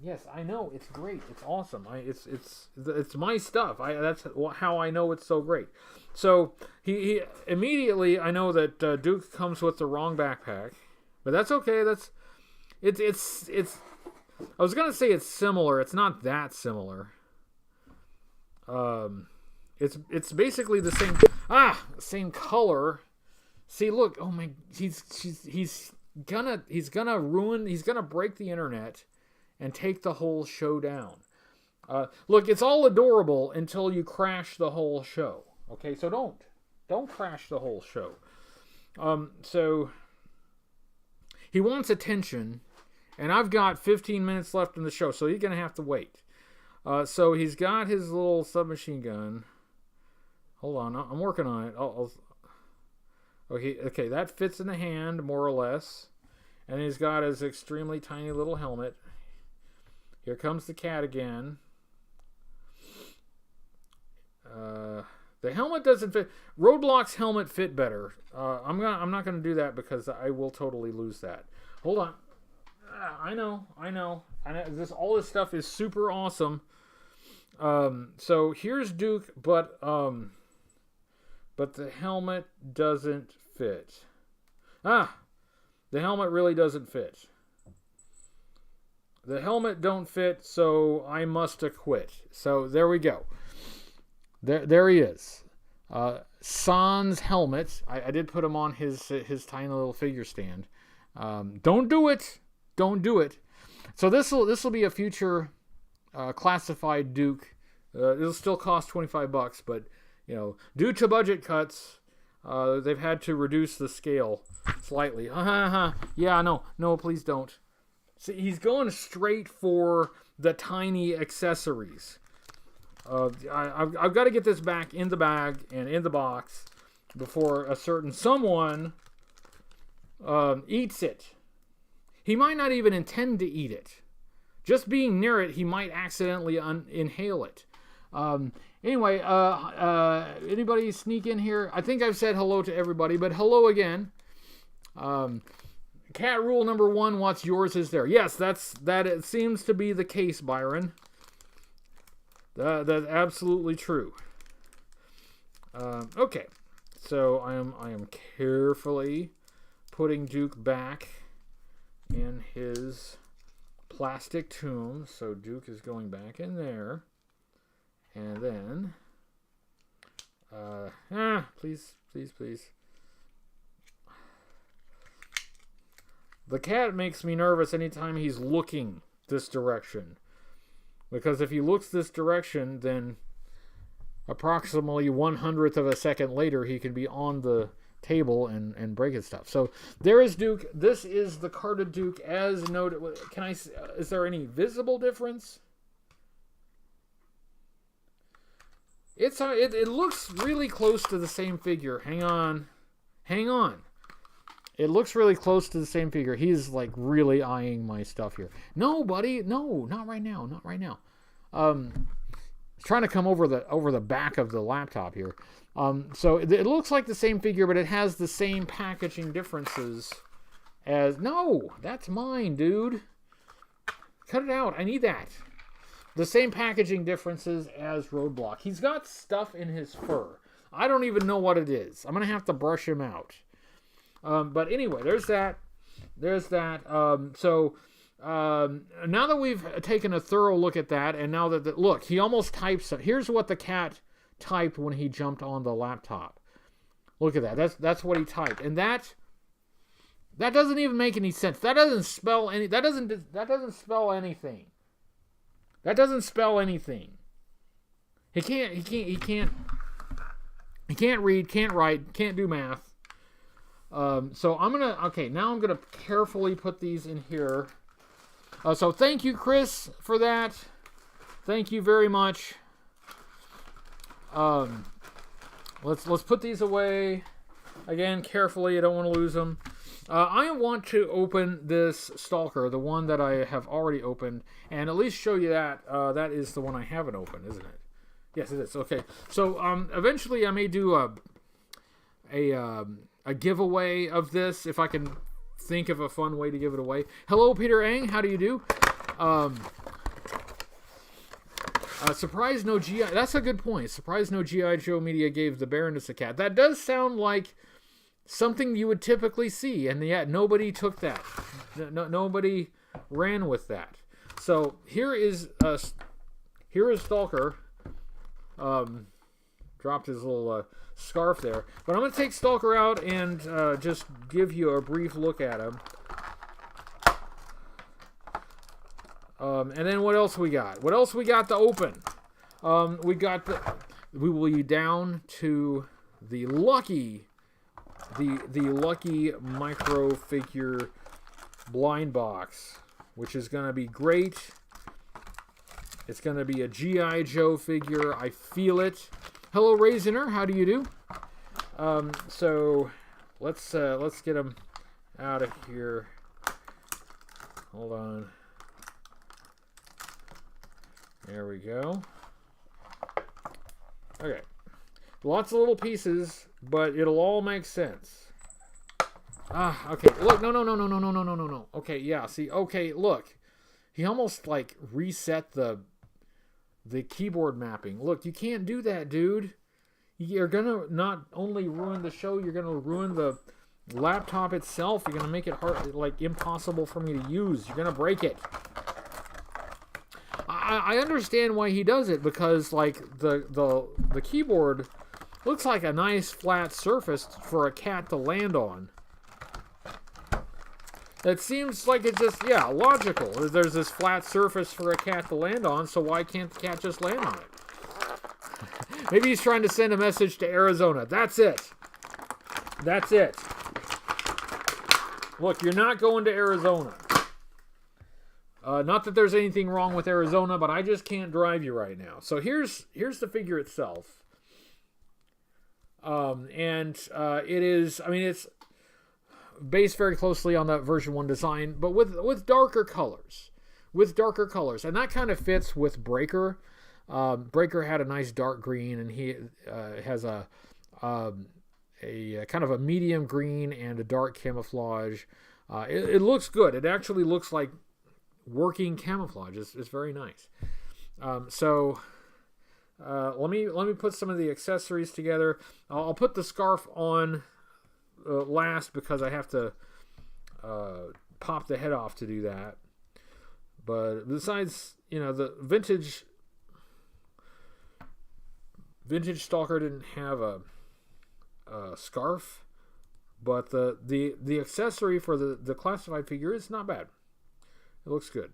Yes, I know. It's great. It's awesome. It's my stuff. That's how I know it's so great. So he immediately, I know that Duke comes with the wrong backpack, but that's okay. It's. I was gonna say it's similar. It's not that similar. It's basically the same color. See, look. Oh my. He's gonna break the internet and take the whole show down. Look, it's all adorable until you crash the whole show. Okay, so don't crash the whole show. So he wants attention, and I've got 15 minutes left in the show, so he's gonna have to wait. So he's got his little submachine gun. Hold on, I'm working on it. Okay, that fits in the hand more or less, and he's got his extremely tiny little helmet. Here comes the cat again. The helmet doesn't fit. Roadblock's helmet fit better. I'm not gonna do that because I will totally lose that. Hold on. I know. All this stuff is super awesome. So here's Duke, but the helmet doesn't fit. The helmet really doesn't fit. The helmet don't fit, so I must acquit. So there we go. There he is. Sans helmet. I did put him on his tiny little figure stand. Don't do it. So this will be a future classified Duke. It'll still cost $25, but you know, due to budget cuts, they've had to reduce the scale slightly. Yeah, no, please don't. See, he's going straight for the tiny accessories. I've got to get this back in the bag and in the box before a certain someone eats it. He might not even intend to eat it. Just being near it, he might accidentally inhale it. Anyway, anybody sneak in here? I think I've said hello to everybody, but hello again. Cat rule number 1, what's yours is there. Yes, that it seems to be the case, Byron. That's absolutely true. Okay, so I am carefully putting Duke back in his plastic tomb. So Duke is going back in there, and then, please. The cat makes me nervous anytime he's looking this direction. Because if he looks this direction, then approximately 1/100th of a second later, he can be on the table and breaking stuff. So there is Duke. This is the carded Duke as noted. Is there any visible difference? It looks really close to the same figure. Hang on. It looks really close to the same figure. He's like really eyeing my stuff here. No, buddy. No, not right now. Not right now. Trying to come over the back of the laptop here. So it looks like the same figure, but it has the same packaging differences as... No, that's mine, dude. Cut it out. I need that. The same packaging differences as Roadblock. He's got stuff in his fur. I don't even know what it is. I'm going to have to brush him out. But anyway, there's that. So now that we've taken a thorough look at that, and now that look, he almost types. Here's what the cat typed when he jumped on the laptop. Look at that. That's what he typed, and that doesn't even make any sense. That doesn't spell any. That doesn't spell anything. That doesn't spell anything. He can't read, can't write, can't do math. So now I'm gonna carefully put these in here. So thank you, Chris, for that. Thank you very much. Let's put these away again carefully. I don't want to lose them. I want to open this Stalker, the one that I have already opened, and at least show you that that is the one I haven't opened, isn't it? Yes, it is. Okay. So eventually I may do a giveaway of this if I can think of a fun way to give it away. Hello, Peter Ang. How do you do? Surprise no GI. That's a good point. Surprise no GI Joe Media gave the Baroness a cat. That does sound like something you would typically see, and yet nobody took that. Nobody ran with that. So here is Stalker. Dropped his little scarf there. But I'm going to take Stalker out and just give you a brief look at him. And then what else we got? What else we got to open? We will be down to the lucky micro figure blind box, which is going to be great. It's going to be a G.I. Joe figure. I feel it. Hello, Raisiner. How do you do? So let's get him out of here. Hold on. There we go. Okay. Lots of little pieces, but it'll all make sense. Okay. Look, no. Okay, yeah, see, okay, look. He almost like reset the keyboard mapping. Look, you can't do that, dude. You're gonna not only ruin the show, you're gonna ruin the laptop itself. You're gonna make it hard, like impossible for me to use. You're gonna break it. I understand why he does it, because like the keyboard looks like a nice flat surface for a cat to land on. It seems like it's just, yeah, logical. There's this flat surface for a cat to land on, so why can't the cat just land on it? Maybe he's trying to send a message to Arizona. That's it. That's it. Look, you're not going to Arizona. Not that there's anything wrong with Arizona, but I just can't drive you right now. So here's the figure itself. It is, I mean, it's based very closely on that version 1 design, but with darker colors. And that kind of fits with Breaker. Breaker had a nice dark green, and he has a kind of a medium green and a dark camouflage. It looks good. It actually looks like working camouflage. It's very nice. Let me put some of the accessories together. I'll put the scarf on last because I have to pop the head off to do that. But besides, the vintage Stalker didn't have a scarf, but the accessory for the classified figure is not bad. It looks good.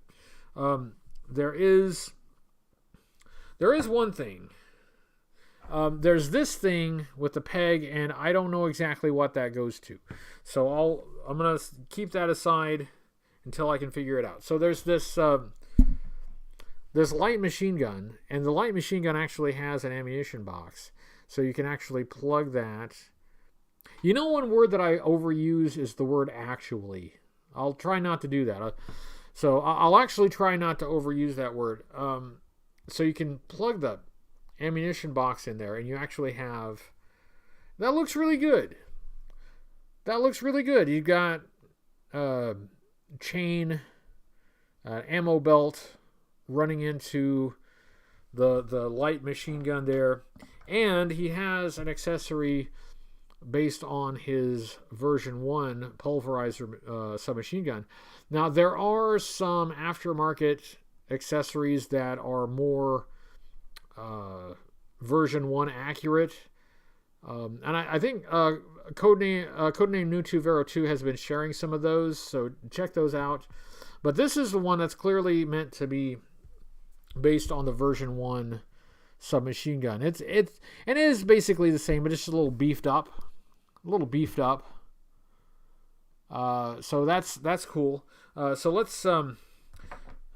There is one thing. There's this thing with the peg, and I don't know exactly what that goes to. So I'm gonna keep that aside until I can figure it out. So there's this light machine gun, and the light machine gun actually has an ammunition box, so you can actually plug that. One word that I overuse is the word actually. I'll try not to do that. So I'll actually try not to overuse that word. So you can plug the ammunition box in there, and you actually have... That looks really good. You've got chain, ammo belt running into the light machine gun there. And he has an accessory based on his version 1 pulverizer submachine gun. Now, there are some aftermarket accessories that are more version 1 accurate. And I think Codename New2Vero2 has been sharing some of those, so check those out. But this is the one that's clearly meant to be based on the version 1 submachine gun. It is basically the same, but it's just a little beefed up. So that's cool. So let's I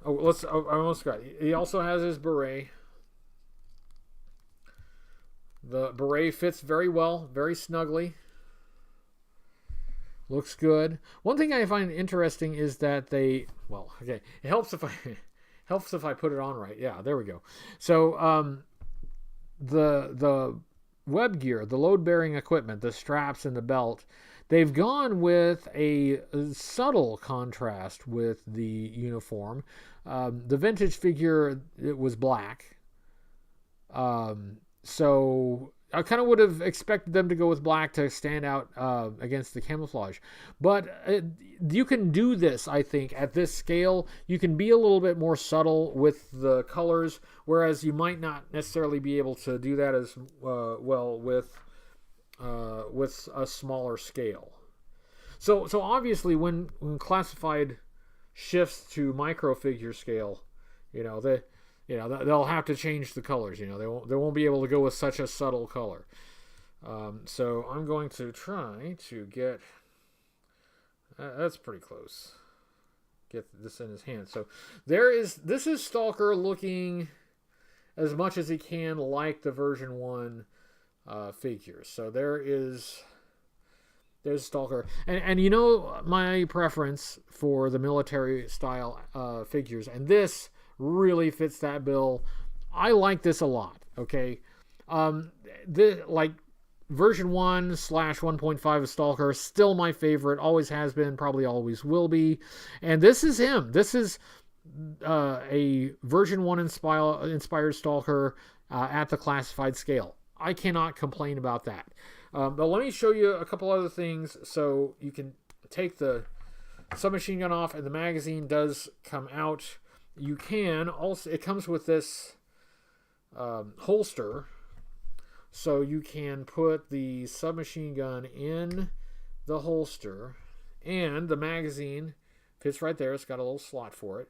almost got it. He also has his beret. The beret fits very well, very snugly. Looks good. One thing I find interesting is that it helps if I put it on right. Yeah, there we go. So the web gear, the load-bearing equipment, the straps and the belt, they've gone with a subtle contrast with the uniform. The vintage figure, it was black. So I kind of would have expected them to go with black to stand out against the camouflage. But you can do this, I think, at this scale. You can be a little bit more subtle with the colors, whereas you might not necessarily be able to do that as well with a smaller scale. So obviously, when classified shifts to micro figure scale, they'll have to change the colors. They won't be able to go with such a subtle color. So I'm going to try to get... that's pretty close. Get this in his hand. So this is Stalker looking as much as he can like the version 1 figure. So there's Stalker. And my preference for the military style figures. And this really fits that bill. I like this a lot. Okay, version 1/1.5 of Stalker, still my favorite. Always has been, probably always will be. And this is him. This is a version 1 inspired Stalker at the classified scale. I cannot complain about that. But let me show you a couple other things so you can take the submachine gun off, and the magazine does come out. You can also, it comes with this holster, so you can put the submachine gun in the holster, and the magazine fits right there. It's got a little slot for it,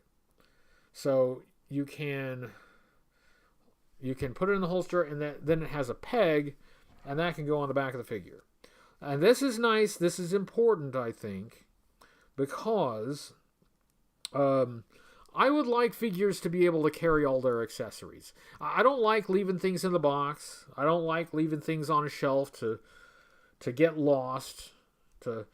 so you can you can put it in the holster, and then it has a peg, and that can go on the back of the figure. And this is nice. This is important, I think, because I would like figures to be able to carry all their accessories. I don't like leaving things in the box. I don't like leaving things on a shelf to get lost, to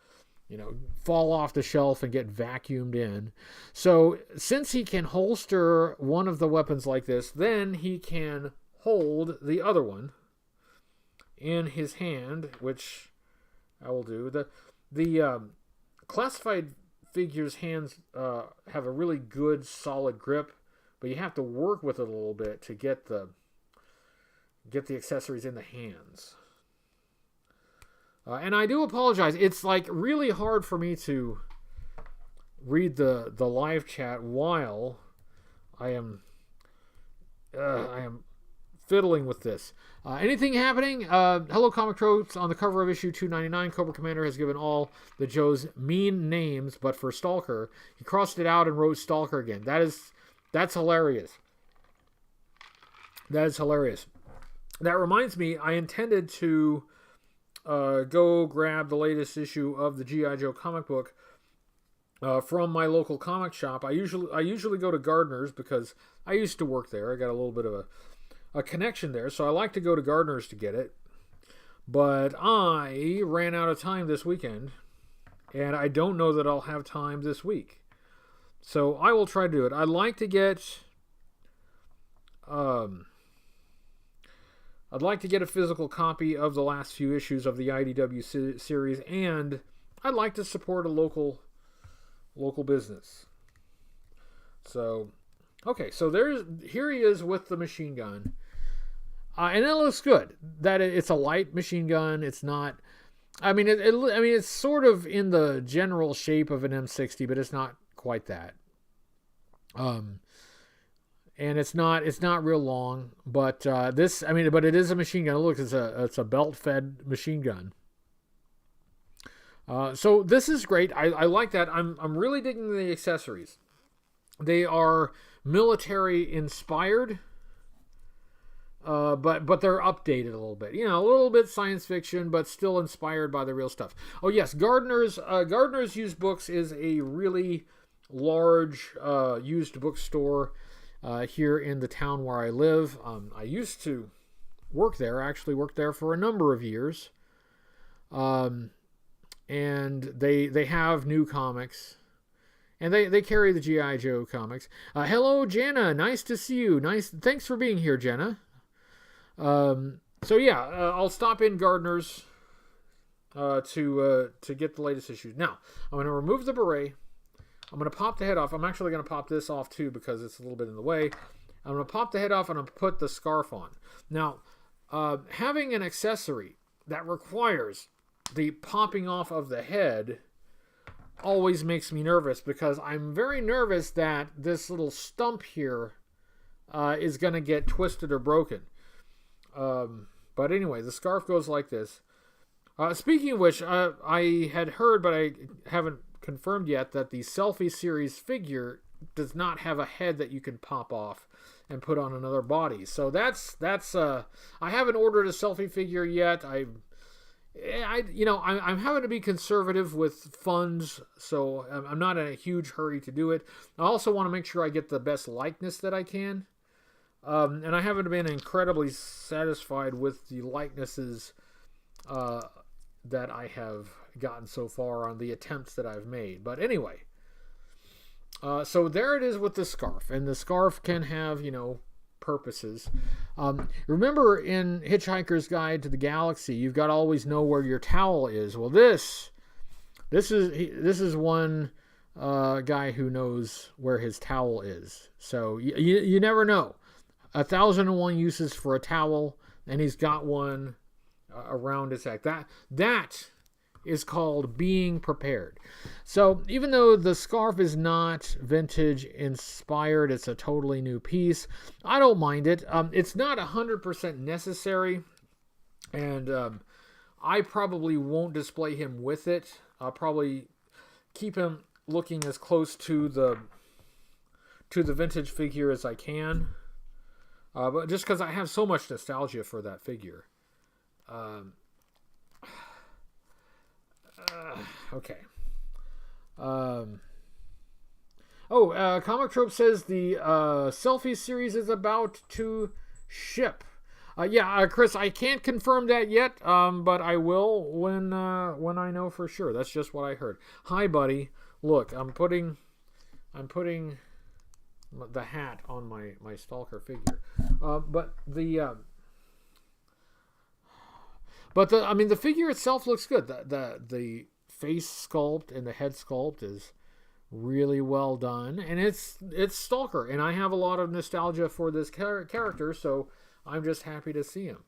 fall off the shelf and get vacuumed in. So since he can holster one of the weapons like this, then he can hold the other one in his hand, which I will do. The classified figures' hands have a really good solid grip, but you have to work with it a little bit to get the accessories in the hands. And I do apologize. It's like really hard for me to read the live chat while I am fiddling with this. Anything happening? Hello, Comic Tropes. On the cover of issue 299, Cobra Commander has given all the Joes mean names, but for Stalker, he crossed it out and wrote Stalker again. That's hilarious. That is hilarious. That reminds me, I intended to go grab the latest issue of the G.I. Joe comic book from my local comic shop. I usually go to Gardner's because I used to work there. I got a little bit of a connection there, so I like to go to Gardner's to get it. But I ran out of time this weekend, and I don't know that I'll have time this week. So I will try to do it. I'd like to get a physical copy of the last few issues of the IDW series, and I'd like to support a local business. So, okay, so here he is with the machine gun, and it looks good. That it's a light machine gun. It's not. I mean, it's sort of in the general shape of an M60, but it's not quite that. And it's not real long, but but it is a machine gun. Look, it's a belt-fed machine gun. So this is great. I like that. I'm really digging the accessories. They are military inspired, but they're updated a little bit. A little bit science fiction, but still inspired by the real stuff. Oh yes, Gardner's Used Books is a really large used bookstore here in the town where I live. I used to work there. I actually worked there for a number of years. And they have new comics. And they carry the G.I. Joe comics. Hello, Jenna. Nice to see you. Thanks for being here, Jenna. I'll stop in Gardner's to get the latest issues. Now, I'm going to remove the beret. I'm going to pop the head off. I'm actually going to pop this off too because it's a little bit in the way. I'm going to pop the head off and I'm going to put the scarf on. Now, having an accessory that requires the popping off of the head always makes me nervous because I'm very nervous that this little stump here is going to get twisted or broken. But anyway, the scarf goes like this. Speaking of which, I had heard, but I haven't confirmed yet, that the Selfie series figure does not have a head that you can pop off and put on another body. So that's I haven't ordered a Selfie figure yet. I'm having to be conservative with funds, so I'm not in a huge hurry to do it. I also want to make sure I get the best likeness that I can. And I haven't been incredibly satisfied with the likenesses that I have gotten so far on the attempts that I've made. But anyway, so there it is with the scarf. And the scarf can have, purposes. Remember in Hitchhiker's Guide to the Galaxy, you've got to always know where your towel is. Well, this is one guy who knows where his towel is. So you never know. 1,001 uses for a towel, and he's got one around his neck. That is called being prepared. So even though the scarf is not vintage inspired, it's a totally new piece, I don't mind it. It's not 100% necessary, and I probably won't display him with it. I'll probably keep him looking as close to the vintage figure as I can. But just because I have so much nostalgia for that figure. Okay. Comic Trope says the selfie series is about to ship. Chris, I can't confirm that yet, but I will when I know for sure. That's just what I heard. Hi, buddy. Look, I'm putting the hat on my Stalker figure. But the figure itself looks good. The face sculpt and the head sculpt is really well done, and it's Stalker, and I have a lot of nostalgia for this character, so I'm just happy to see him.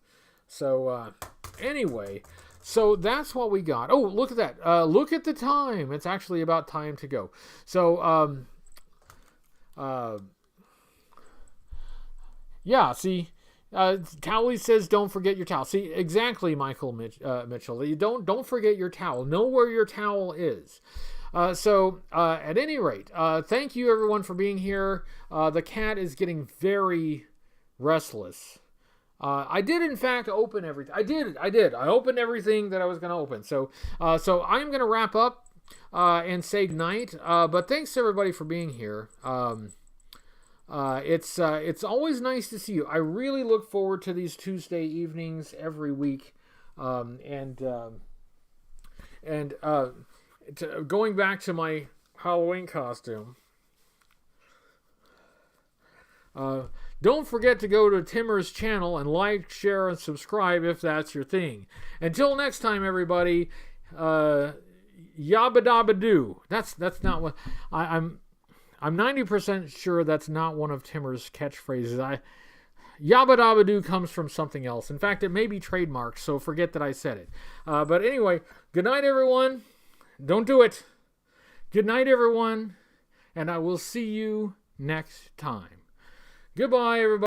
So anyway, so that's what we got. Oh, look at that! Look at the time. It's actually about time to go. So see. Towley says, "Don't forget your towel." See, exactly, Michael Mitchell. You don't forget your towel. Know where your towel is. At any rate, thank you everyone for being here. The cat is getting very restless. I did in fact open everything. I did. I opened everything that I was going to open. So I'm going to wrap up and say goodnight. But thanks everybody for being here. It's always nice to see you. I really look forward to these Tuesday evenings every week, going back to my Halloween costume. Don't forget to go to Timmer's channel and like, share, and subscribe if that's your thing. Until next time, everybody. Yabba dabba doo. That's not what I'm 90% sure that's not one of Timmer's catchphrases. Yabba dabba doo comes from something else. In fact, it may be trademarked, so forget that I said it. But anyway, good night, everyone. Don't do it. Good night, everyone. And I will see you next time. Goodbye, everybody.